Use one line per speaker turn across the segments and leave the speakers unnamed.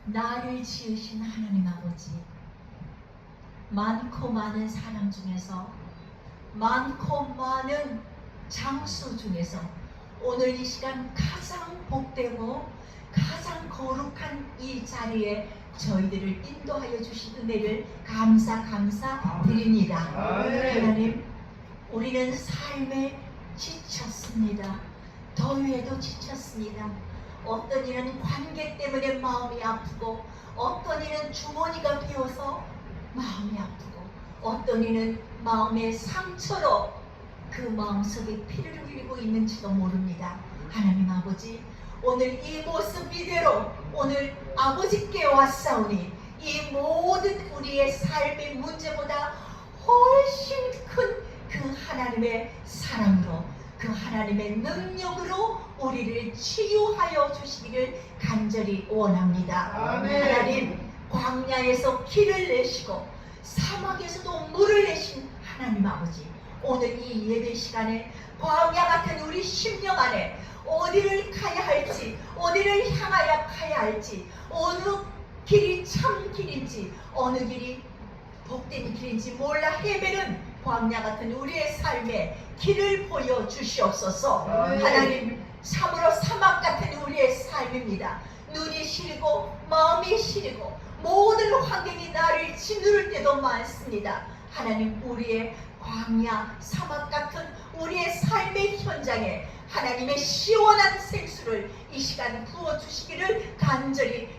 나를 지으신 하나님 아버지, 많고 많은 사람 중에서, 많고 많은 장소 중에서 오늘 이 시간 가장 복되고 가장 거룩한 이 자리에 저희들을 인도하여 주신 은혜를 감사드립니다. 하나님, 우리는 삶에 지쳤습니다. 더위에도 지쳤습니다. 어떤 이는 관계 때문에 마음이 아프고, 어떤 이는 주머니가 비어서 마음이 아프고, 어떤 이는 마음의 상처로 그 마음속에 피를 흘리고 있는지도 모릅니다. 하나님 아버지, 오늘 이 모습 이대로 오늘 아버지께 왔사오니 이 모든 우리의 삶의 문제보다 훨씬 큰 그 하나님의 사랑으로, 그 하나님의 능력으로 우리를 치유하여 주시기를 간절히 원합니다. 아멘. 하나님, 광야에서 길을 내시고 사막에서도 물을 내신 하나님 아버지, 오늘 이 예배 시간에 광야 같은 우리 심령 안에 어디를 가야 할지, 어디를 향하여 가야 할지, 어느 길이 참 길인지, 어느 길이 복된 길인지 몰라 헤매는 광야 같은 우리의 삶에 길을 보여주시옵소서. 하나님, 참으로 사막 같은 우리의 삶입니다. 눈이 시리고 마음이 시리고 모든 환경이 나를 짓누를 때도 많습니다. 하나님, 우리의 광야 사막 같은 우리의 삶의 현장에 하나님의 시원한 생수를 이 시간 부어주시기를 간절히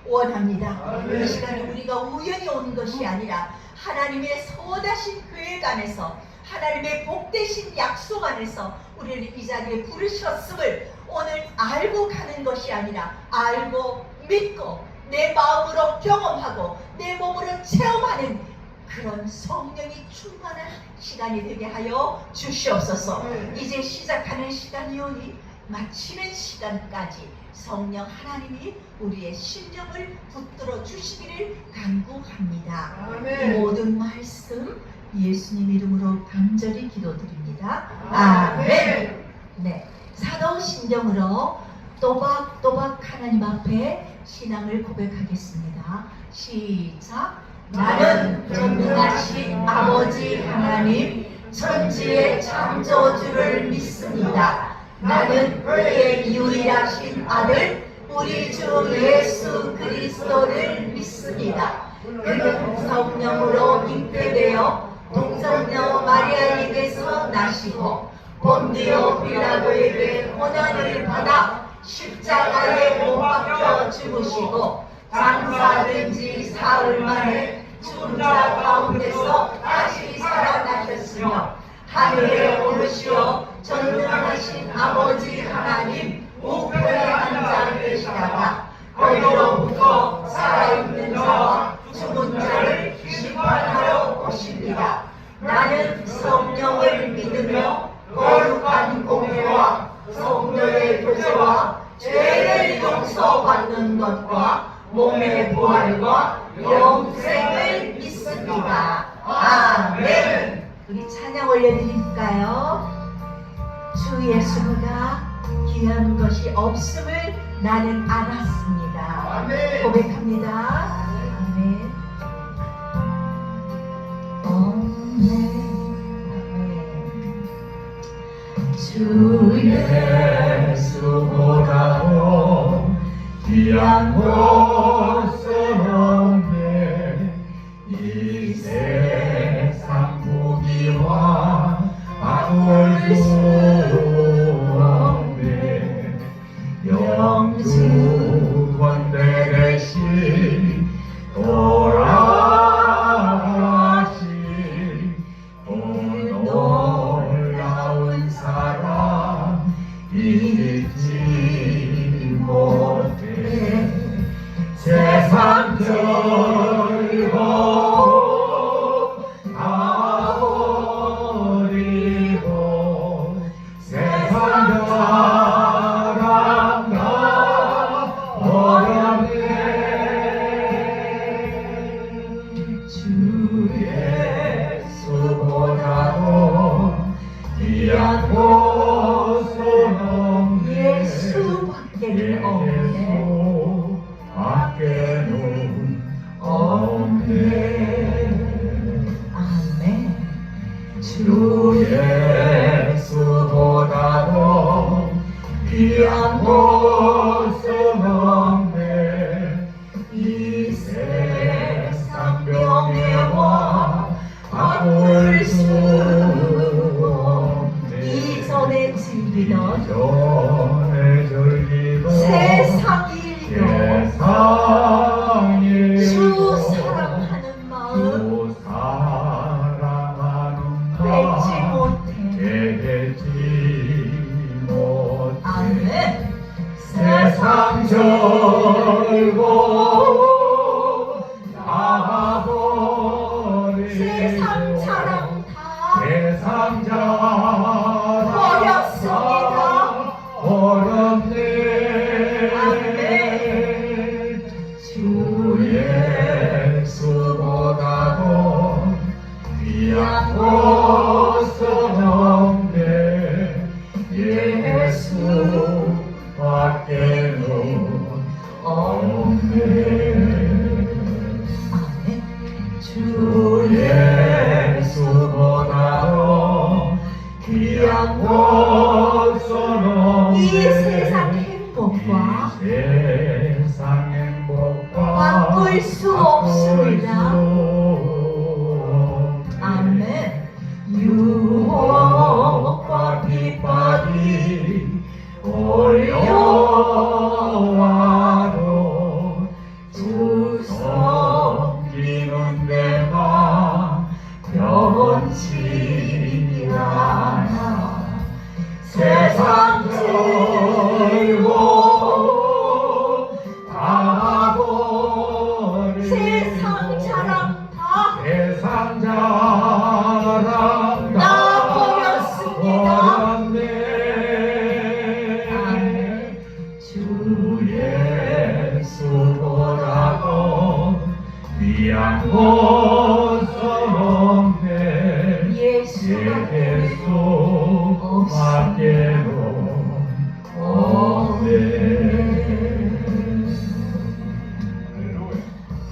원합니다. 이 시간에 우리가 우연히 온 것이 아니라 하나님의 선하신 계획 안에서, 하나님의 복되신 약속 안에서 우리를 이 자리에 부르셨음을 오늘 알고 가는 것이 아니라 알고 믿고 내 마음으로 경험하고 내 몸으로 체험하는 그런 성령이 충만한 시간이 되게 하여 주시옵소서. 이제 시작하는 시간이오니 마치는 시간까지 성령 하나님이 우리의 심령을 붙들어 주시기를 간구합니다. 아멘. 모든 말씀 예수님 이름으로 간절히 기도드립니다. 아멘. 네, 사도운 심정으로 또박또박 하나님 앞에 신앙을 고백하겠습니다. 시작. 나는 전능하신 아버지 하나님, 천지의 창조주를 믿습니다. 나는 그의 유일하신 아들 우리 주 예수 그리스도를 믿습니다. 그는 성령으로 잉태되어 동성녀 마리아에게서 나시고 본디오 빌라도에게 고난을 받아 십자가에 못 박혀 죽으시고 장사된 지 사흘 만에 죽은 자 가운데서 다시 살아나셨으며 하늘에 오르시어 전능하신 아버지 하나님 우편에 앉아 계시다가 거기로부터 살아있는 자와 죽은 자를 심판하러 오십니다. 나는 성령을 믿으며 거룩한 공회와 성령의 교제와 죄를 용서받는 것과 몸의 부활과 영생을 믿습니다. 아멘. 우리 찬양 올려드릴까요? 주 예수보다 귀한 것이 없음을 나는 알았습니다. 아멘. 고백합니다. 아멘. 주 예수보다도 귀한 것은 없네. 이 세상 무기와 바꿀 수 없네. 영주 권대 대신 돌아가신 그 놀라운 사랑 잊지 못해. 세상 절고 다 버리고 세상 사랑 다 버렸네. 주 예수보다도 귀한 곳은 없네. 예수밖에는 없네.
밖에는 없네.
아멘.
주 예수보다도 귀한 것은 없네. 이 세상 명예와 바꿀 수 없네.
이전에 즐기던
전에 즐기던
세상이
세상이
주 사랑하는 마음
주 사랑하는
뺏지
마음
못해.
깨지 못해.
아멘.
세상 절고 나버리고
세상 자랑 다
세상 자랑
버렸습니다.
버렸네.
아멘.
주 예수보다도 귀한 것은 없네. 예수밖에는 없네.
아멘.
주 예수보다도 귀한 것은 없네.
이 세상 행복과
이 세상 행복과
바꿀 수 없습니다.
없네.
아멘.
유혹과 핍박이 올려와도 주 섬기는 내가 변치 않아. 세상 들고 다 버리고
세상 자랑 다
세상 자랑 다
버렸습니다.
버렸네. 주 예수보다도 귀한 것은 없네. 예수밖에는 없네.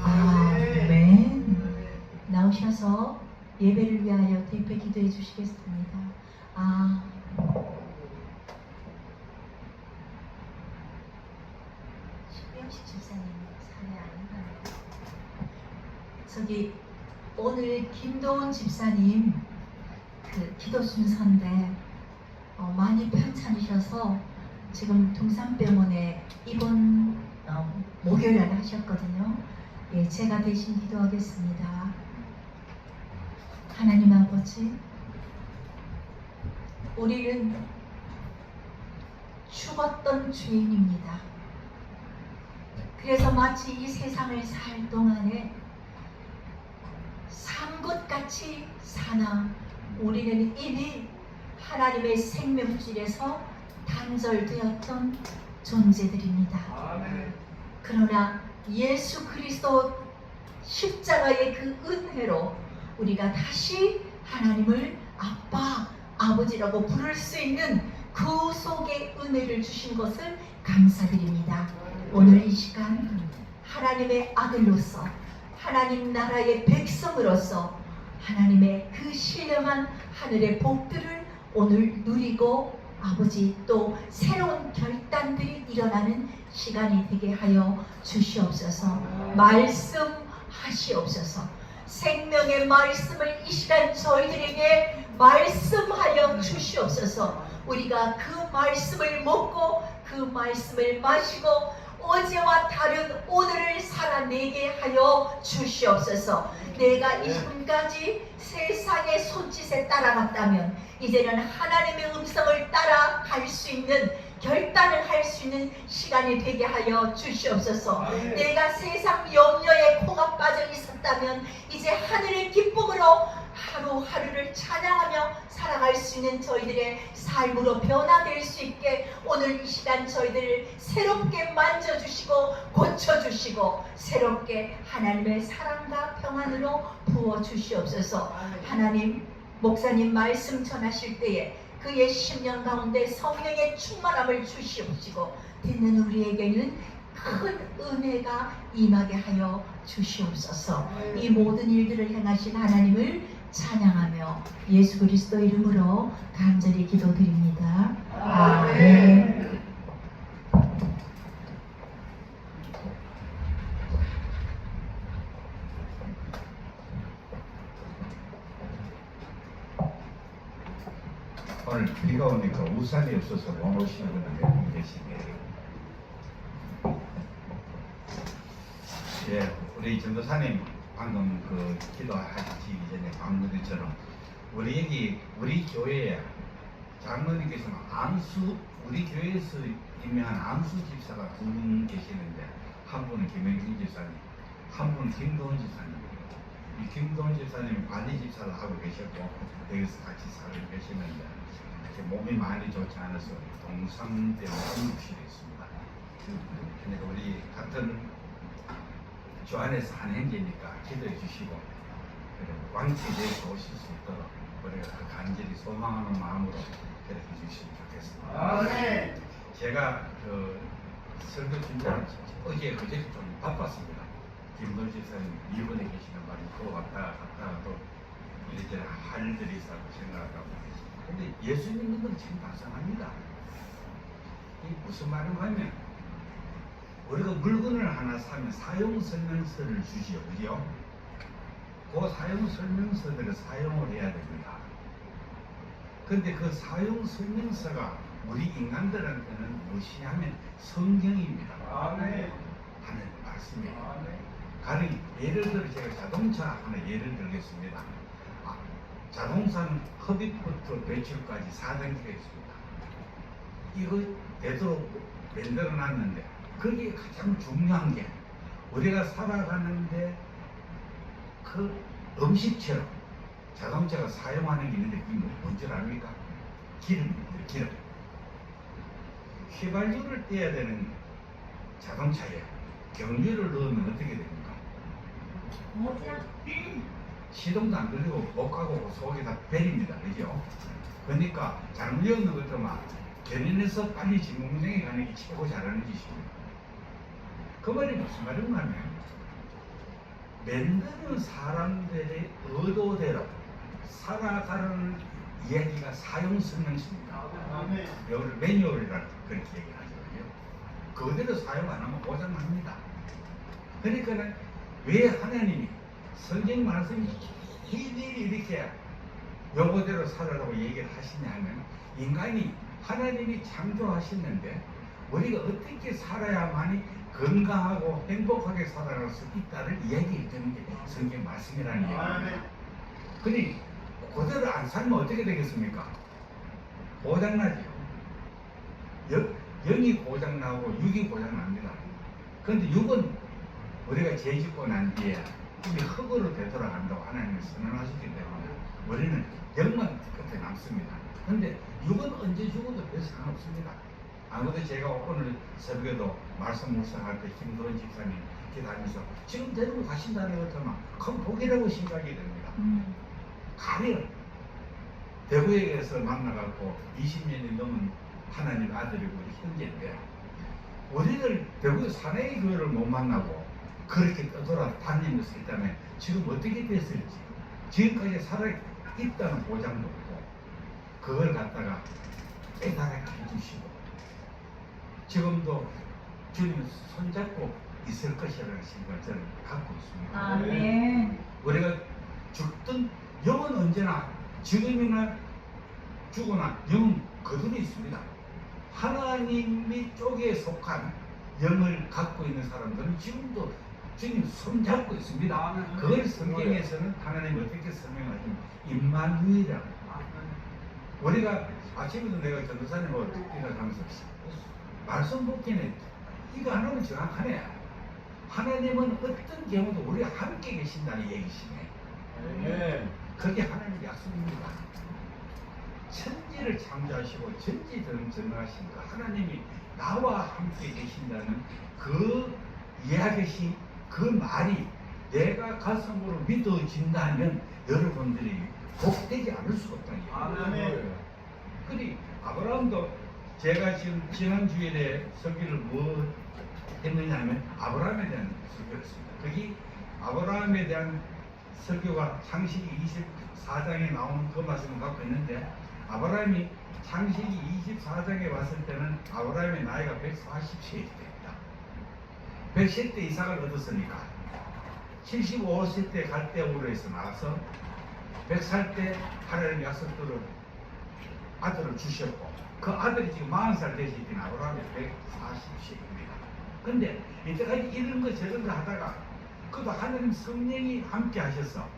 아멘. 나오셔서 예배를 위하여 대표 기도해 주시겠습니다. 신명식 집사님 사례 아닌가요? 저기 오늘 김도훈 집사님 그 기도 순서인데 많이 편찮으셔서 지금 동산병원에 입원 목요일날 하셨거든요. 예, 제가 대신 기도하겠습니다. 하나님 아버지, 우리는 죽었던 죄인입니다. 그래서 마치 이 세상을 살 동안에 산 것같이 사나 우리는 이미 하나님의 생명줄에서 단절되었던 존재들입니다. 그러나 예수 그리스도 십자가의 그 은혜로 우리가 다시 하나님을 아빠, 아버지라고 부를 수 있는 그 속의 은혜를 주신 것을 감사드립니다. 오늘 이 시간 하나님의 아들로서 하나님 나라의 백성으로서 하나님의 그 신령한 하늘의 복들을 오늘 누리고 아버지 또 새로운 결단들이 일어나는 시간이 되게 하여 주시옵소서. 말씀하시옵소서. 생명의 말씀을 이 시간 저희들에게 말씀하여 주시옵소서. 우리가 그 말씀을 먹고 그 말씀을 마시고 어제와 다른 오늘을 살아내게 하여 주시옵소서. 내가 지금까지 세상의 손짓에 따라갔다면 이제는 하나님의 음성을 따라갈 수 있는 결단을 할 수 있는 시간이 되게 하여 주시옵소서. 내가 세상 염려에 코가 빠져 있었다면 이제 하늘의 기쁨으로 하루하루를 찬양하며 살아갈 수 있는 저희들의 삶으로 변화될 수 있게 오늘 이 시간 저희들을 새롭게 만져주시고 고쳐주시고 새롭게 하나님의 사랑과 평안으로 부어주시옵소서. 하나님, 목사님 말씀 전하실 때에 그의 10년 가운데 성령의 충만함을 주시옵시고 듣는 우리에게는 큰 은혜가 임하게 하여 주시옵소서. 이 모든 일들을 행하신 하나님을 찬양하며 예수 그리스도 이름으로 간절히 기도드립니다. 아멘.
오늘 비가 오니까 우산이 없어서 못 오시는 분들 몇 분 계시네요. 예, 우리 전도사님 방금 그 기도하시기 전에 방금처럼 우리 교회에 장로님께서는 우리 교회에서 유명한 안수 집사가 두 분 계시는데 한 분은 김영진 집사님, 한 분은 김도원 집사님이에요. 이 김도원 집사님이 관리 집사를 하고 계셨고 여기서 같이 살고 계시는데 몸이 많이 좋지 않아서 동상대로 응급실에 있습니다. 그러니까 우리 같은 주 안에서 한 행제니까 기도해 주시고 왕치대에서 오실 수 있도록 우리가 간절히 소망하는 마음으로 기도해 주시면 좋겠습니다. 제가 그 설교 준비하는 어제 그제 좀 바빴습니다. 김돈 집사님 일본에 계시는 말이 또 왔다 갔다 또 이래저래 할 일들이 있다고 생각하고 근데 예수 믿는 건 참 불쌍합니다. 이 무슨 말인가 하면 우리가 물건을 하나 사면 사용설명서를 주지요. 그죠? 그 사용설명서들을 사용을 해야 됩니다. 근데 그 사용설명서가 우리 인간들한테는 무엇이냐면 성경입니다. 하는 말씀이에요. 가령 예를 들어 제가 자동차 하나 예를 들겠습니다. 자동차는 흡입부터 배출까지 4단계가 있습니다. 이거 되도록 만들어 놨는데 그게 가장 중요한 게 우리가 살아가는데 그 음식처럼 자동차가 사용하는 게 있는데 그게 뭔지 압니까? 기름입니다. 기름. 휘발유를 떼야 되는 자동차에 경유를 넣으면 어떻게 됩니까? 시동도 안 걸리고 못 가고 속이 다 베립니다. 그죠? 그러니까 잘못 넣는 것도만 견인해서 빨리 진공장에 가는 게 최고 잘하는 짓입니다. 그 말이 무슨 말인가 하면 만드는 사람들의 의도대로 살아가는 이야기가 사용설명서입니다. 이걸 매뉴얼이라고 그렇게 얘기를 하죠. 그대로 사용 안 하면 고장납니다. 그러니까 왜 하나님이 성경 말씀이 일일이 이렇게 요거대로 살아라고 얘기를 하시냐 하면 인간이 하나님이 창조하셨는데 우리가 어떻게 살아야만이 건강하고 행복하게 살아갈 수 있다를 이야기해 주는 게 성경 말씀이라는 얘기입니다. 그니 그대로 안 살면 어떻게 되겠습니까? 고장나죠. 영이 고장나고 육이 고장납니다. 그런데 육은 우리가 죄 짓고 난 뒤에 우리 흙으로 되돌아간다고 하나님이 선언하셨기 때문에 우리는 영만 끝에 남습니다. 그런데 육은 언제 죽어도 별 상관없습니다. 아무래도 제가 오늘 새벽에도 말씀 묵상할 때 김도원 집사님 기도하면서 지금 데리고 가신다는 것처럼 큰 복이라고 생각이 됩니다. 가령 대구에서 만나갖고 20년이 넘은 하나님 아들이고 형제인데 우리를 대구 사내의 교회를 못 만나고 그렇게 떠돌아다니면서 있다면 지금 어떻게 됐을지 지금까지 살아있다는 보장도 없고 그걸 갖다가 깨달게 해주시고 지금도 주님 손잡고 있을 것이라는 생각을 저는 갖고 있습니다.
아멘.
우리가 죽든 영은 언제나 지금이나 죽거나 영은 그들이 있습니다. 하나님이 쪽에 속한 영을 갖고 있는 사람들은 지금도 주님 손잡고 있습니다. 그걸 성경에서는 하나님 어떻게 설명하시면 임마누엘이라고. 우리가 아침에도 내가 전도사님하고 일하면서 말씀 복기는 이거 안 하면 정확하네. 하나님은 어떤 경우도 우리가 함께 계신다는 얘기시네. 그게 하나님의 약속입니다. 천지를 창조하시고 전지전능하신 그 하나님이 나와 함께 계신다는 그 이야기신 그 말이 내가 가슴으로 믿어진다면 여러분들이 복되지 않을 수가 없다는 얘기예요. 그리 아브라함도 제가 지금 지난 주일에 설교를 했느냐 하면 아브라함에 대한 설교를 했습니다. 거기 아브라함에 대한 설교가 창세기 24장에 나오는 그 말씀을 갖고 있는데, 아브라함이 창세기 24장에 왔을 때는 아브라함의 나이가 140세이 됩니다. 100세 때 이삭을 얻었으니까 75세 때 갈대우르에서 나와서 100살 때 하나님 약속대로 아들을 주셨고, 그 아들이 지금 40살 되실 때는 아브라함이 140세입니다. 근데 이때까지 이런 거 저런 거 하다가 그도 하나님 성령이 함께 하셔서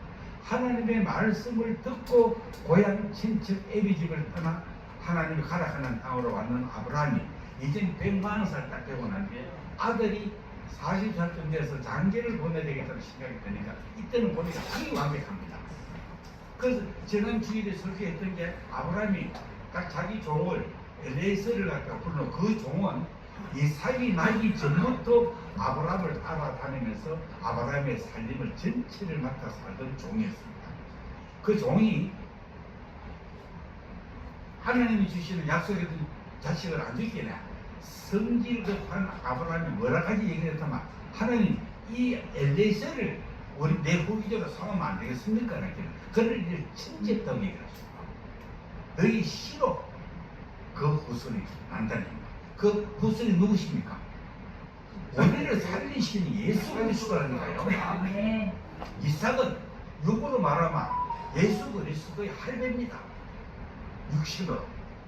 하나님의 말씀을 듣고 고향 친척 애비집을 떠나 하나님이 가라하는 땅으로 왔는 아브라함이 이제 140살 딱 되고 난 뒤에 아들이 40살쯤 돼서 장계를 보내야 되겠다는 생각이 드니까 이때는 보니까 그게 완벽합니다. 그래서 지난 주일에 설교했던 게 아브라함이 딱 자기 종을 엘리에셀을 갖다가 불러, 그 종은 이삭이 나기 전부터 아브라함을 따라다니면서 아브라함의 살림을 전체를 맡아 살던 종이었습니다. 그 종이 하나님이 주시는 약속의 자식을 안 주기에 성질급한 아브라함이 뭐라 가지 얘기를 했다만, 하나님 이 엘리에셀을 우리 내 후기적으로 삼으면 안 되겠습니까? 그를 이제 친지했다고 얘기를 했습니다. 너희 싫어. 그 후손이 난다는 겁니다. 그 후손이 누구십니까? 우리를 살리시는 예수 그리스도라니까요.
네.
이삭은 육으로 말하면 예수 그리스도의 할배입니다. 육신으로.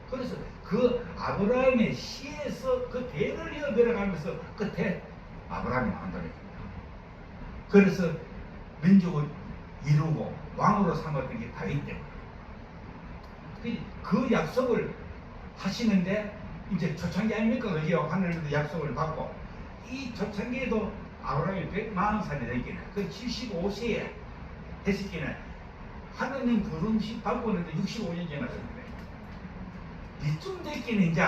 그래서 그 아브라함의 씨에서 그 대를 이어 내려가면서 끝에 아브라함이 나온다는 겁니다. 그래서 민족을 이루고 왕으로 삼았던 게 다윗 때문에. 그 약속을 하시는데 이제 초창기 아닙니까? 그죠? 하늘에도 약속을 받고, 이 초창기에도 아브라함이 140살이 됐기는, 그 75세에 됐었기는 하나님 부름식 받고 있는데 65년 지났었는데, 이쯤 됐기는 이제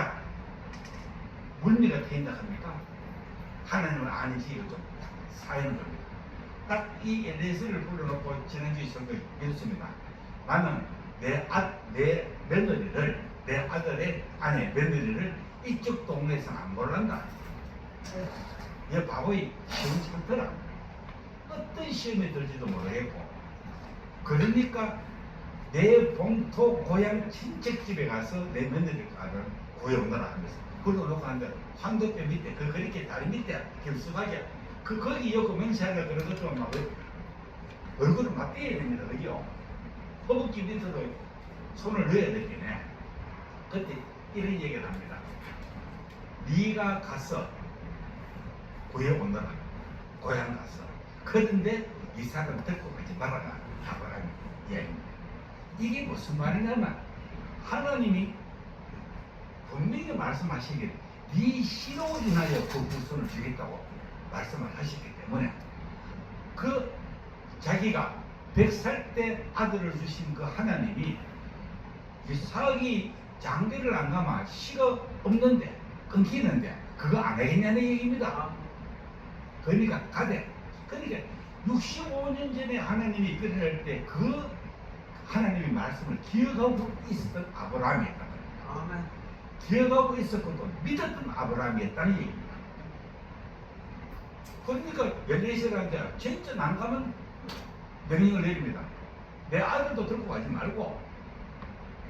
물미가 된다 합니까? 하나님은 아니지, 이거 좀 사연을 겁니다. 딱 이 엘리에셀을 불러놓고 지난주에 설교 해줬습니다. 나는 내 며느리를, 내 아들의 아내 며느리를 이쪽 동네에서는 안 볼란다. 얘 바보이 시험 참더라. 어떤 시험에 들지도 모르겠고, 그러니까 내 본토 고향 친척집에 가서 내 며느리를 구해오너라 하면서 불러놓고 하는데, 황도뼈 밑에 그렇게 다리 밑에 결수하게 거기 여고 명시하려 그런 것도 막 얼굴을 막 떼야 됩니다. 그죠? 허벅지 밑으로 손을 넣어야 되겠네. 그때 이런 얘기를 합니다. 네가 가서 구해오너라. 고향 가서. 그런데 이삭은 듣고 가지 말아라. 아브라함이 이야기입니다. 이게 무슨 말이냐면, 하나님이 분명히 말씀하시길 네 신호로 인하여 그 후손을 주겠다고 말씀을 하시기 때문에, 그 자기가 100살 때 아들을 주신 그 하나님이 이삭이 장대를 안 가면 씨가 없는데 끊기는데 그거 안 하겠냐는 얘기입니다. 그러니까 가대. 그러니까 65년 전에 하나님이 끌어낼 때 그 하나님의 말씀을 기억하고 있었던 아브라함이었단 말이에요. 기억하고 있었고 믿었던 아브라함이었다는 얘기입니다. 그러니까 엘리에셀한테 진짜 안 가면 명령을 내립니다. 내 아들도 들고 가지 말고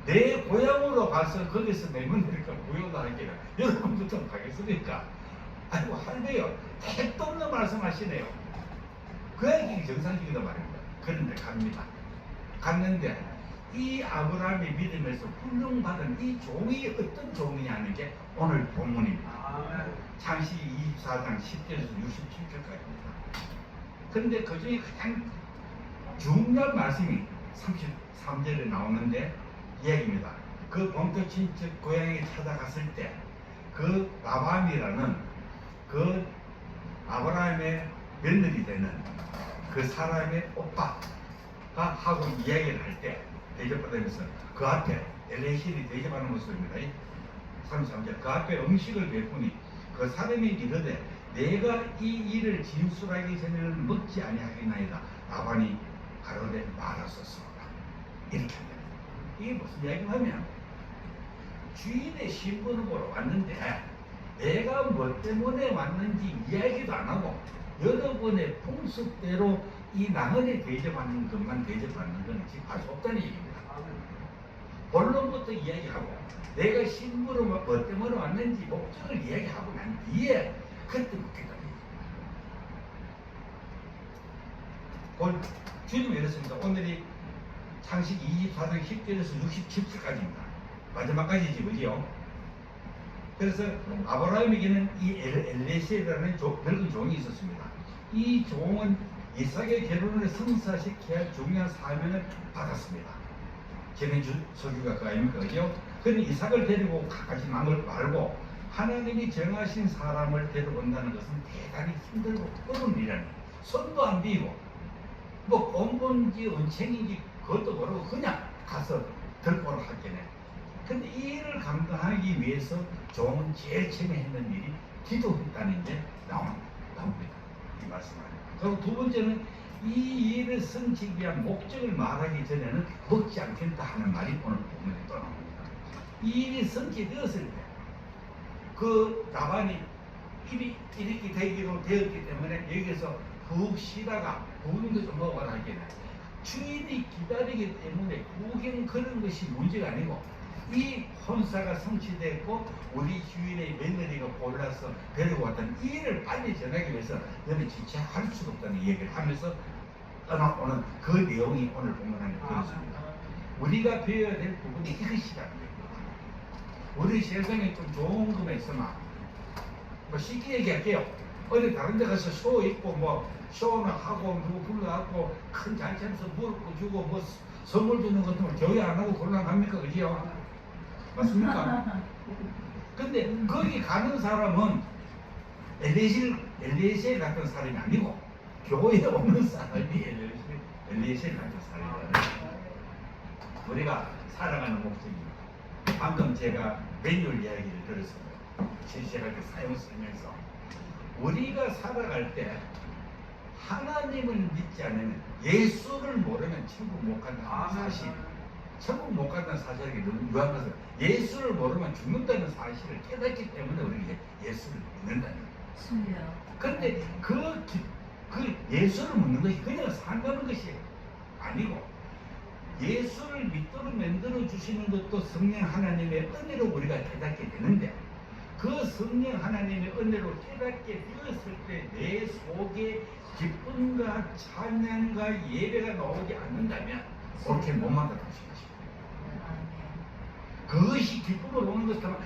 내 고향으로 가서 거기서 내 며느리가 구해오다 하니까 여러분도 좀 가겠습니까? 아이고 할배요, 택도 없는 말씀하시네요. 그 얘기 정상적이다 말입니다. 그런데 갑니다. 갔는데 이 아브라함의 믿음에서 훈련받은 이 종이 어떤 종이냐 하는 게 오늘 본문입니다. 창세기 24장 10절에서 67절까지입니다. 그런데 그 중에 가장 중요한 말씀이 33절에 나오는데 이야기입니다. 그 본토 친척 고향에 찾아갔을 때 그 라밤이라는 그 아브라함의 며느리 되는 그 사람의 오빠가 하고 이야기를 할 때 대접받으면서 그 앞에 엘리에셀이 대접하는 모습입니다. 33절 그 앞에 음식을 베푸니 그 사람이 이르되 내가 이 일을 진술하기 전에는 먹지 아니하겠나이다. 라반이 가로되 말하소서라. 이렇게 합니다. 이게 무슨 이야기냐면 주인의 신분을 보러 왔는데 내가 뭐 때문에 왔는지 이야기도 안 하고 여러분의 풍습대로 이 나그네 대접하는 것만 대접하는 것은 지금 할 수 없다는 얘기입니다. 본론부터 이야기하고 내가 신부로 뭐 때문에 왔는지 목적을 이야기하고 난 뒤에 그때 묻겠다는 얘기입니다. 주님이 이랬습니다. 오늘이 창세기 24장 10절에서 67절까지입니다. 마지막까지지 그지요? 그래서 아브라함에게는 이 엘레셀이라는 늙은 종이 있었습니다. 이 종은 이삭의 결혼을 성사시켜야 할 중요한 사명을 받았습니다. 지난주 설교가 그거 아닙니까? 그죠? 그는 이삭을 데리고 가지 말고 하나님이 정하신 사람을 데려온다는 것은 대단히 힘들고 어려운 일이라는 거예요. 손도 안 비고 뭐 공본지 은총인지 그것도 모르고 그냥 가서 들고 오라 했겠네. 근데 이 일을 감당하기 위해서 종은 제일 처음에 했는 일이 기도했다는 게 나옵니다. 이 말씀을. 그리고 두 번째는 이 일을 성취하기 위한 목적을 말하기 전에는 먹지 않겠다 하는 말이 오늘 본문에 또 나옵니다. 이 일이 성취되었을 때 그 라반이 일이 이렇게 되기로 되었기 때문에 여기서 푹 쉬다가 구경도 좀 먹어라 하기는 주인이 기다리기 때문에 구경 그런 것이 문제가 아니고 이 혼사가 성취됐고 우리 주인의 며느리가 골라서 데리고 왔다는 이 일을 빨리 전하기 위해서 너는 지체할 수가 없다는 얘기를 하면서 떠나오는 그 내용이 오늘 본문에 들었습니다. 우리가 배워야 될 부분이 이것이라는 얘기입니다. 우리 세상에 좀 좋은 것만 있으면 뭐 쉽게 얘기할게요. 어디 다른 데 가서 쇼 있고 뭐 쇼는 하고 누구 불러갖고 큰 잔치하면서 물고 주고 뭐 선물 주는 것도 교회 안 하고 곤란합니까? 그지요? 맞습니까? 근데 거기 가는 사람은 엘리에셀 같은 사람이 아니고 교회에 오는 사람이 엘리에셀 같은 사람이다. 우리가 살아가는 목적입니다. 방금 제가 매뉴얼 이야기를 들었습니다. 실시하게 사용하면서 우리가 살아갈 때 하나님을 믿지 않으면 예수를 모르면 천국 못 간다는 사실, 천국 못 간다는 사실이 너무 유한 것은 예수를 모르면 죽는다는 사실을 깨닫기 때문에 우리가 예수를 믿는다는 거예요. 그런데 그 예수를 믿는 것이 그냥 산다는 것이 아니고 예수를 믿도록 만들어 주시는 것도 성령 하나님의 은혜로 우리가 깨닫게 되는데 그 성령 하나님의 은혜로 깨닫게 되었을 때 내 속에 기쁨과 찬양과 예배가 나오지 않는다면 그렇게 못 만들어진 것입니다. 그것이 기쁨을 오는 것처럼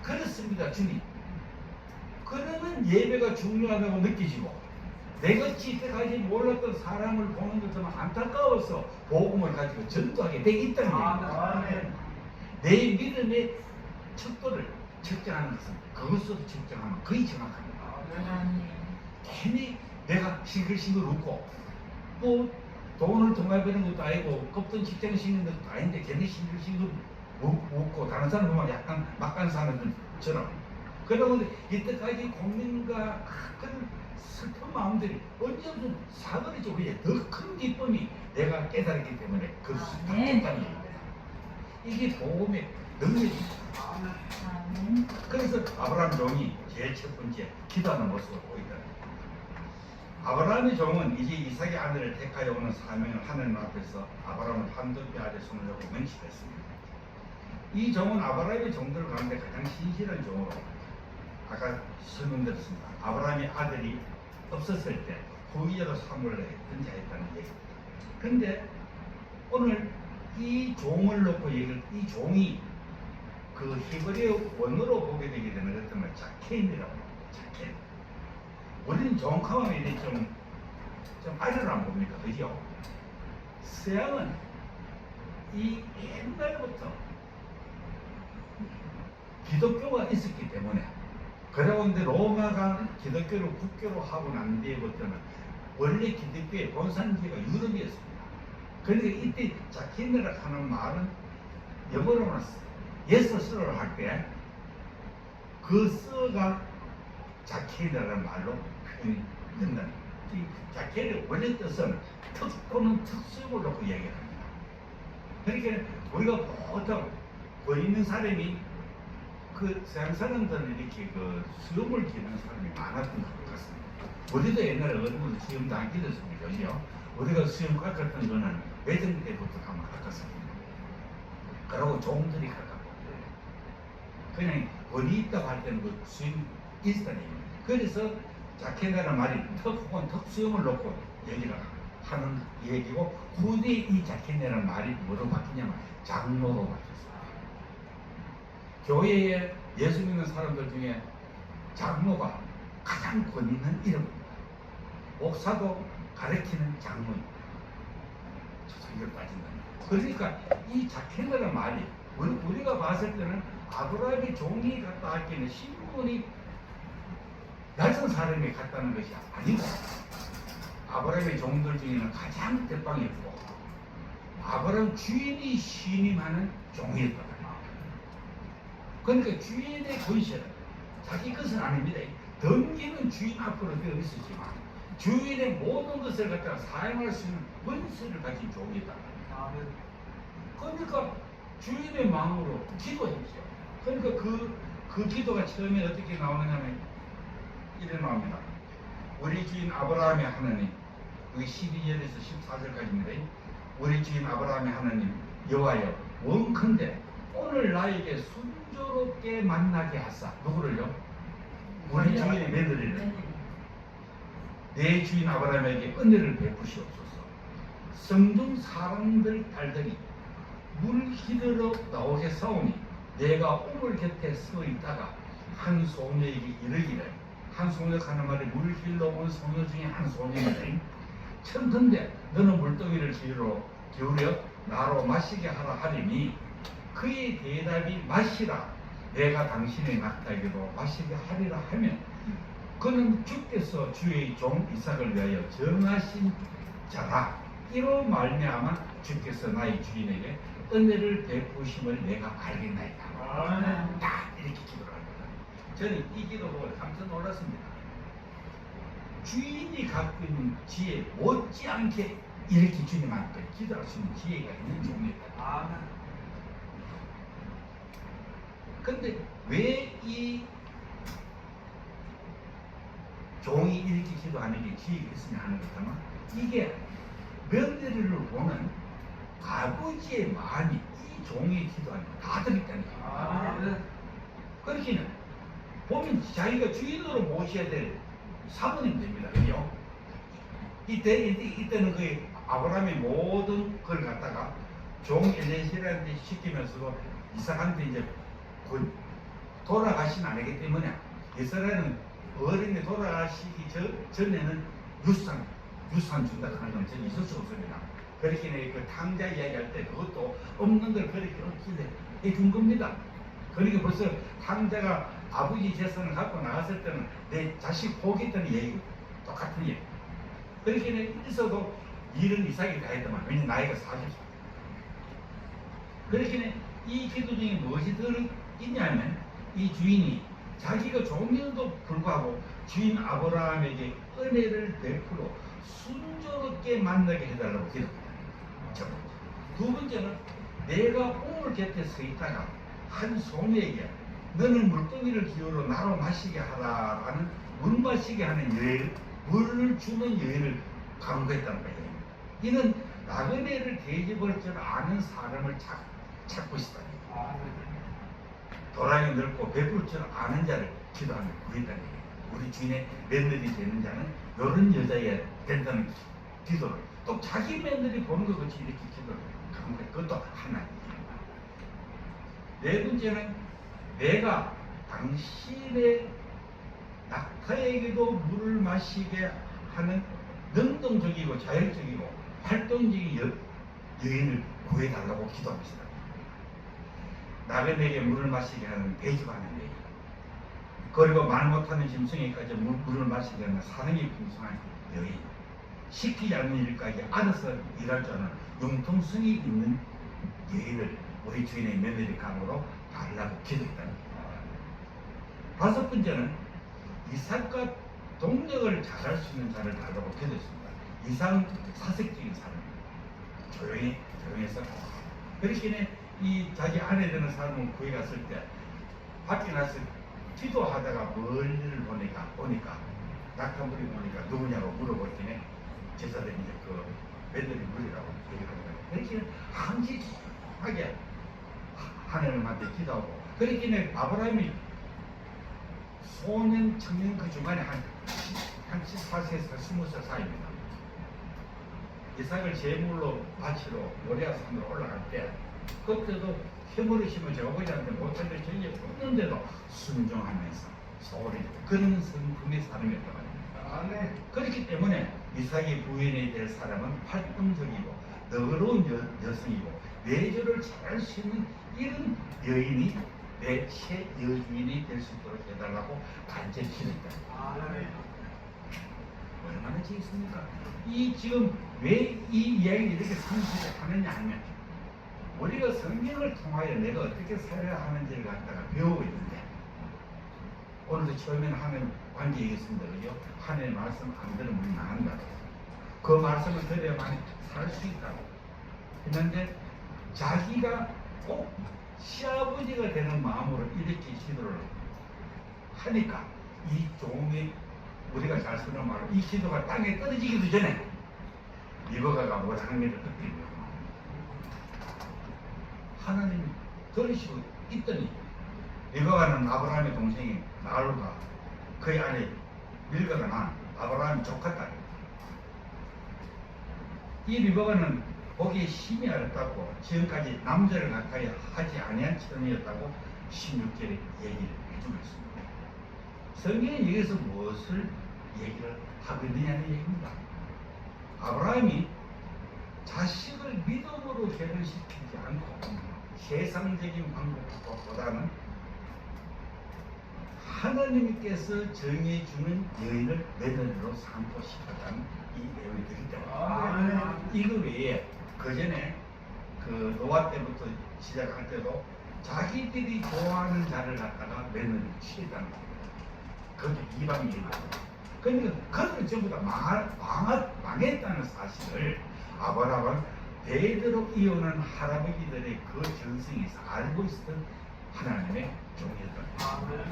그렇습니다. 주님. 그러면 예배가 중요하다고 느끼시고 내같이 이때까지 몰랐던 사람을 보는 것처럼 안타까워서 복음을 가지고 전도하게 돼 있다는 얘기입니다. 내 믿음의 척도를 측정하는 것은 그것으로 측정하면 거의 정확합니다. 괜히 내가 싱글싱글 웃고 뭐 돈을 더 많이 버는 것도 아니고 겁든 직장 신는 것도 아닌데 괜히 싱글싱글 웃고 다른 사람 보면 약간 막간사는 것처럼 그러면 이때까지 고민과 큰 슬픈 마음들이 언제든 사그러져 위에 더 큰 기쁨이 내가 깨달았기 때문에 그 수준이 있다는 얘기입니다. 이게 복음의 능력입니다. 그래서 아브라함 종이 제일 첫 번째 기도하는 모습을 보인다. 아브라함의 종은 이제 이삭의 아내를 택하여 오는 사명을 하나님 앞에서 아브라함은 판도뼈 아래 손을 잡고 명심했습니다. 이 종은 아브라함의 종들 가운데 가장 신실한 종으로 아까 설명드렸습니다. 아브라함의 아들이 없었을 때 후계자로 사무를 했던 자였다는 얘기입니다. 그런데 오늘 이 종을 놓고 이 종이 그 히브리어 원어로 보게 되게 되는 어떤 말 자케인이라고 합니다. 자케인. 우리는 정확하면 이제 좀 아래로 안 봅니까? 그죠? 서양은 이 옛날부터 기독교가 있었기 때문에 그런데 로마가 기독교를 국교로 하고 난 뒤부터는 원래 기독교의 본산지가 유럽이었습니다. 그러니까 이때 자케인이라고 하는 말은 영어로는 예스스를 할 때 그 서가 자케인이라는 말로 표현이 된다는 거예요. 이 자케인의 원래 뜻은 특 또는 특수를 놓고 이야기합니다. 그러니까 우리가 보통 거 있는 사람이 그 서양 사람들은 이렇게 그 수염을 기르는 사람이 많았던 것 같습니다. 우리도 옛날에 어른으로 수염도 안 기르었습니다. 그죠? 우리가 수염 깎았던 거는 외정 때부터 가면 깎았습니다. 그러고 종들이 깎았고 그냥 어디 있다고 할 때는 그 수염 있다니. 그래서 자켓이라는 말이 턱 혹은 턱 수염을 놓고 여기가 하는 얘기고, 후대에 이 자켓이라는 말이 뭐로 바뀌냐면 장로로 바뀌었어요. 교회에 예수 믿는 사람들 중에 장로가 가장 권위 있는 이름입니다. 목사도 가르치는 장로입니다. 이걸 빠진다. 그러니까 이 자켓이라는 말이 우리가 봤을 때는 아브라함의 종이 갖다 하기에는 신분이 낯선 사람이 갔다는 것이 아니고, 아브라함의 종들 중에는 가장 대빵이었고 아브라함 주인이 신임하는 종이었다. 그러니까 주인의 권세는 자기 것은 아닙니다. 덤기는 주인 앞으로 되어 있었지만 주인의 모든 것을 갖다가 사용할 수 있는 권세를 가진 종이다. 그러니까 주인의 마음으로 기도했죠. 그러니까 그 기도가 처음에 어떻게 나오느냐면 이래 나옵니다. 우리 주인 아브라함의 하나님, 여기 12절에서 14절까지입니다. 우리 주인 아브라함의 하나님 여호와여, 원컨대 오늘 나에게 순조롭게 만나게 하사. 누구를요? 우리 주인의 며느리를. 내 주인 아브라함에게 은혜를 베푸시옵소서. 성중 사람들 딸들이 물 기르러 나오게 싸우니 내가 우물 곁에 서 있다가 한 소녀에게 이르기를, 한 소녀가 하는 말이 물 길러 온 소녀 중에 한 소녀인데, 천컨대 너는 물동이를 기울여 나로 마시게 하라 하리니 그의 대답이 마시라, 내가 당신의 낙타에게도 마시게 하리라 하면, 그는 주께서 주의 종 이삭을 위하여 정하신 자라. 이로 말미암아 주께서 나의 주인에게 은혜를 베푸심을 내가 알겠나이다. 딱 이렇게 기도를 합니다. 저는 이 기도 보고 깜짝 놀랐습니다. 주인이 갖고 있는 지혜 못지않게 이렇게 주님한테 기도할 수 있는 지혜가 있는 종이다. 근데 왜 이 종이 이렇게 기도하는 게 지혜가 있으면 하는 거냐면, 이게 며느리를 보는 아버지의 마음이 이 종이 기도하는 다 들었다는 거예요. 그렇기는 보면 자기가 주인으로 모셔야 될 사모님 됩니다. 그죠? 이때는 그 아브라함의 모든 걸 갖다가 종 엘리에셀한테 시키면서도 이삭한테 이제 돌아가시면 안 하기 때문에, 이스라엘은 어린이 돌아가시기 전에는 유산 준다 하는 건 전혀 있을 수 없습니다. 그렇게 그 탕자 이야기할 때 그것도 없는 걸 그렇게 없길래 해준 겁니다. 그러니까 벌써 탕자가 아버지 재산을 갖고 나갔을 때는 내 자식 포기했다는 얘기고 똑같은 얘기. 그렇게 있어도 일은 이삭이 다 했더만, 왜냐면 나이가 40살. 그렇게 이 기도 중에 무엇이 들어있냐면, 이 주인이 자기가 종인도 불구하고 주인 아브라함에게 은혜를 베풀어 순조롭게 만나게 해달라고 기도합니다. 두 번째는 내가 우물 곁에 서 있다가 한 소녀에게 너는 물동이를 기울여 나로 마시게 하라라는 물 마시게 하는 여인, 물을 주는 여인을 강구했다는 거예요. 이는 나그네를 대접할 줄 아는 사람을 찾고 있다. 도랑이 넓고 베풀 줄 아는 자를 기도하며 구했다는 얘기예요. 우리 주인의 며느리 되는 자는 이런 여자여야 된다는 기도를, 또 자기 며느리 보는 것 같이 이렇게 기도를 하는 거예요. 그것도 하나. 네 번째는 내가 당신의 낙타에게도 물을 마시게 하는 능동적이고 자율적이고 활동적인 여인을 구해달라고 기도합니다. 나그네에게 물을 마시게 하는 배주하는 여인, 그리고 말 못하는 짐승에까지 물을 마시게 하는 사랑이 풍성한 여인, 시키지 않는 일까지 알아서 일할 줄 아는 융통성이 있는 여인을 우리 주인의 며느리 감으로 달라고 기도했다는 거예요. 다섯 번째는 이삭과 동력을 잘할 수 있는 자를 달라고 기도했습니다. 이삭은 사색적인 사람입니다. 조용해서. 그렇게 이 자기 아내 되는 사람을 구해갔을 때 밖에 나서 기도하다가 멀리를 오니까 낙타물이 보니까 누구냐고 물어보더니 제사장이 이제 그 며느리 물이라고 얘기하는 거예요. 그렇게 항지하게 하나님한테 기도하고 그렇게 아브라함이 소년 청년 그 중간에 한 18세에서 20살 사이입니다. 이삭을 제물로 바치러 모리아 산으로 올라갈 때 그때도 해물으시면 제가 보지 않는데 못하는 전혀 없는데도 순종하면서 소리 그런 성품의 사람이었단 말입니다. 그렇기 때문에 이삭의 부인이 될 사람은 활동적이고 너그러운 여성이고 외조를 잘할 수 있는 이런 여인이 내 새 여주인이 될 수 있도록 해달라고 간절히 기도했다. 얼마나 재밌습니까? 이 지금 왜 이 이야기를 이렇게 상세히 하느냐 하면 우리가 성경을 통하여 내가 어떻게 살아야 하는지를 갖다가 배우고 있는데 오늘도 처음에는 하나님 관계 얘기했습니다. 그죠? 하나님의 말씀 안 들으면 우리 나간다고. 그 말씀을 들어야만 살 수 있다고 했는데 자기가 꼭 시아버지가 되는 마음으로 이렇게 기도를 하니까 이 종이 우리가 잘 쓰는 말로 이 기도가 땅에 떨어지기도 전에 리버가가 모장미를 뜯기고 하나님이 들으시고 있더니 리버가는 아브라함의 동생인 나홀과 그의 아내 밀가가 난 아브라함이 조카딸. 이 리버가는 보기에 힘이 어렵다고 지금까지 남자를 가까이 하지 아니한 처녀였다고 16절에 얘기를 해주고 있습니다. 성경은 여기서 무엇을 얘기를 하고 있느냐는 얘기입니다. 아브라함이 자식을 믿음으로 결혼시키지 않고 세상적인 방법보다는 하나님께서 정해주는 여인을 며느리로 삼고 싶었다는 이 내용이 되기 때문에 이거 외에 그 전에 그 노아 때부터 시작할 때도 자기들이 좋아하는 자를 갖다가 며느리로 취했다는 겁니다. 그것도 이방인이고 그러니까 그들은 전부 다 망했다는 사실을 아브라함은 대대로 이어오는 할아버지들의 그 정성에서 알고 있었던 하나님의 종이었던 거예요.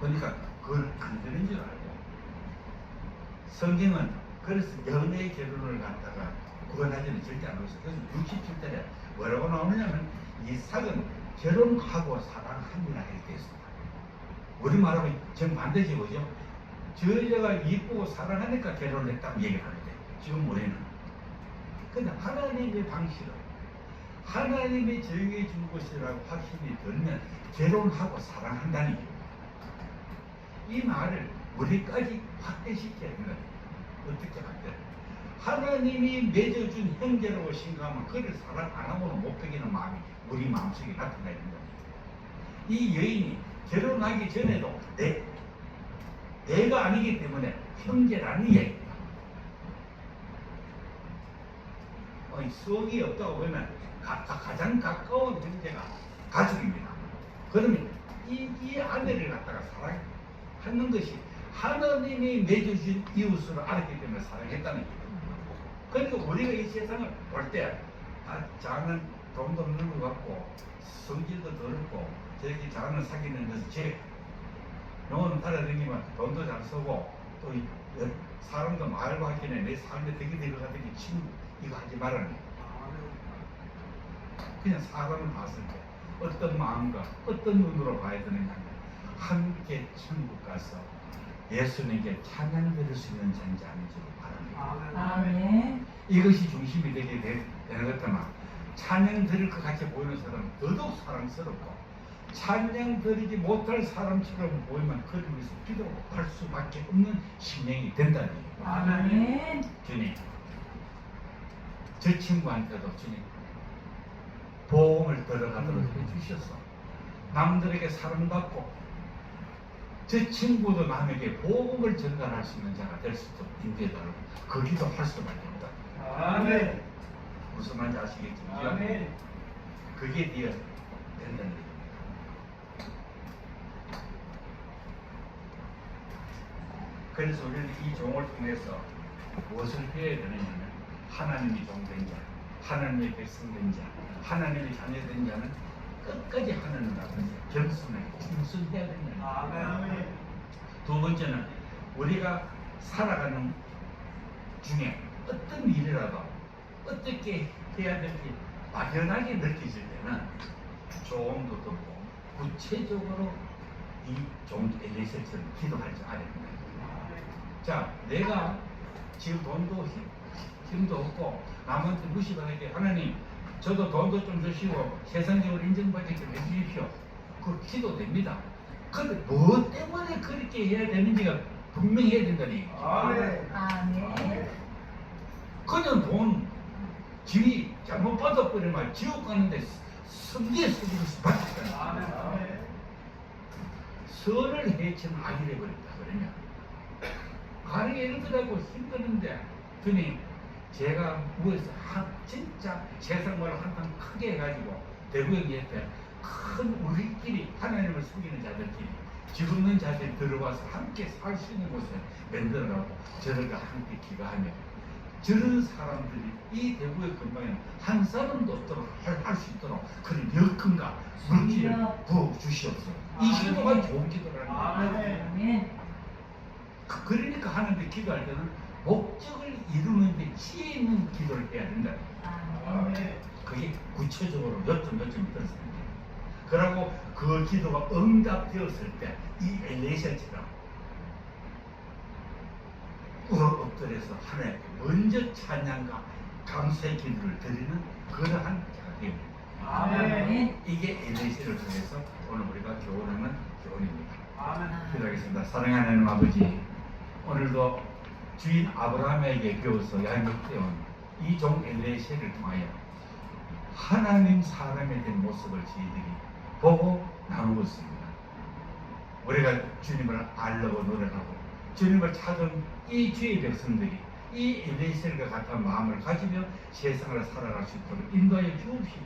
그러니까 그걸 안 되는 줄 알고 성경은 그래서 연애 결혼을 갖다가 구원하지는 절대 안 하고 있어요. 그래서 67절에 뭐라고 나오느냐면 이삭은 결혼하고 사랑합니다 이렇게 있습니다. 우리 말하면 정반대지 그죠? 저 여자가 이쁘고 사랑하니까 결혼을 했다고 얘기를 하는데 지금 우리는 근데 하나님의 방식은 하나님이 정해 준 것이라고 확신이 들면 결혼하고 사랑한다는 얘기입니다. 이 말을 우리까지 확대시켜야 되는 거예요. 어떻게 할까요? 하나님이 맺어준 형제라고 생각하면 그를 사랑 안 하고는 못 베기는 마음이 우리 마음속에 나타나 있는 거예요. 이 여인이 결혼하기 전에도 내가 아니기 때문에 형제라는 얘기입니다. 수억이 없다고 보면 가장 가까운 형제가 가족입니다. 그러면 이 아내를 갖다가 사랑하는 것이 하나님이 맺어준 이웃으로 알았기 때문에 사랑했다는 얘기입니다. 그러니까 우리가 이 세상을 볼 때 자는 돈도 없는 것 같고 성질도 더럽고 저렇게 자는 사귀는 것은 죄 영혼은 따라다니면 돈도 잘 쓰고 또 사람도 말고 하기는 내 삶에 되게 될 것 같으니 친구 이거 하지 말라는 거예요. 그냥 사람을 봤을 때 어떤 마음과 어떤 눈으로 봐야 되느냐 함께 천국 가서 예수님께 찬양 드릴 수 있는 자인지 아닌지를 바랍니다.
아멘.
이것이 중심이 되게 되는 것다만 찬양 드릴 것 같이 보이는 사람은 더더욱 사랑스럽고 찬양 드리지 못할 사람처럼 보이면 그를 위해서 기도할 수밖에 없는 신명이 된다는 얘기예요.
아멘.
주님, 저 친구한테도 주님 보험을 들어가도록 해주셔서 남들에게 사랑받고 저 친구도 남에게 복음을 전달할 수 있는 자가 될 수 있도록 인도해달라고 그 기도할 수밖에 없다.
아멘.
무슨 말인지 아시겠죠?
아멘.
그게 되어 된다는 얘기입니다. 그래서 우리는 이 종을 통해서 무엇을 배워야 되느냐면 하나님이 종된 자, 하나님의 백성된 자, 하나님의 자녀된 자는 끝까지 하나님 앞에 겸손하게 충성해야 된다. 두 번째는 우리가 살아가는 중에 어떤 일이라도 어떻게 해야 될지 막연하게 느껴질 때는 조금 더 듣고 구체적으로 이종 엘리사처럼 기도할 줄 알아야 된다. 자, 내가 지금 돈도 힘도 없고 남한테 무시받을게 하나님 저도 돈도 좀 주시고 세상적으로 인정받게 좀 해주십시오. 그 기도됩니다. 근데 뭐 때문에 그렇게 해야 되는지가 분명히 해야 된다니.
아멘.
그냥 돈 지위 잘못 받아버리면 지옥 가는데 성기에 속이면서 받았잖아. 선을 해치는 악이 돼버린다 그러면 가르게 예를 들어고 힘드는데 주님 제가 무에서 진짜 세상말로 한탕 크게 해가지고 대구역 옆에 큰 우리끼리 하나님을 속이는 자들끼리 죽는 자들이 들어와서 함께 살 수 있는 곳을 만들어가고 저들과 함께 기도하며 저런 사람들이 이 대구역 근방에는 한 사람도 없도록 할 수 있도록 그런 여건과 물질을 부어 주시옵소서. 이 기도가 좋은 기도라는 거예요.
아멘.
그러니까 하는데 기도할 때는 목적을 이루는데 지혜 있는 기도를 해야 된다.
아멘.
그게 구체적으로 요점이 들었습니다. 그러고 그 기도가 응답되었을 때 이 엘리사처럼 엎드려서 하나님께 먼저 찬양과 감사의 기도를 드리는 그러한 자가 됩니다.
아멘.
이게 엘리사를 통해서 오늘 우리가 교훈하는 교훈입니다.
아멘.
기도하겠습니다. 사랑하는 하나님 아버지, 오늘도 주인 아브라함에게 배워서 양육되온 이 종 엘리사를 통하여 하나님 사람에 된 모습을 저희들이 보고 나누었습니다. 우리가 주님을 알려고 노력하고 주님을 찾은 이 주의 백성들이 이 엘리사와 같은 마음을 가지며 세상을 살아갈 수 있도록 인도하여 주옵시고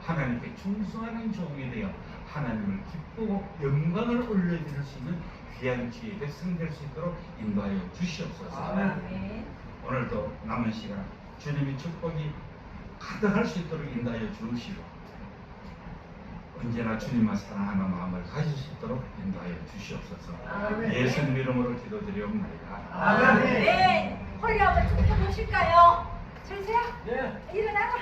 하나님께 충성하는 종이 되어 하나님을 기쁘고 영광을 올려드릴 수 있는 귀한 주의 백성 될 수 있도록 인도하여 주시옵소서.
아멘.
오늘도 남은 시간 주님의 축복이 가득할 수 있도록 인도하여 주시고 언제나 주님만 사랑하는 마음을 가질 수 있도록 인도하여 주시옵소서.
아멘.
예수님 이름으로 기도드리옵나이다.
아멘. 허리 한번 쭉 펴보실까요? 철수야,
예.
일어나봐.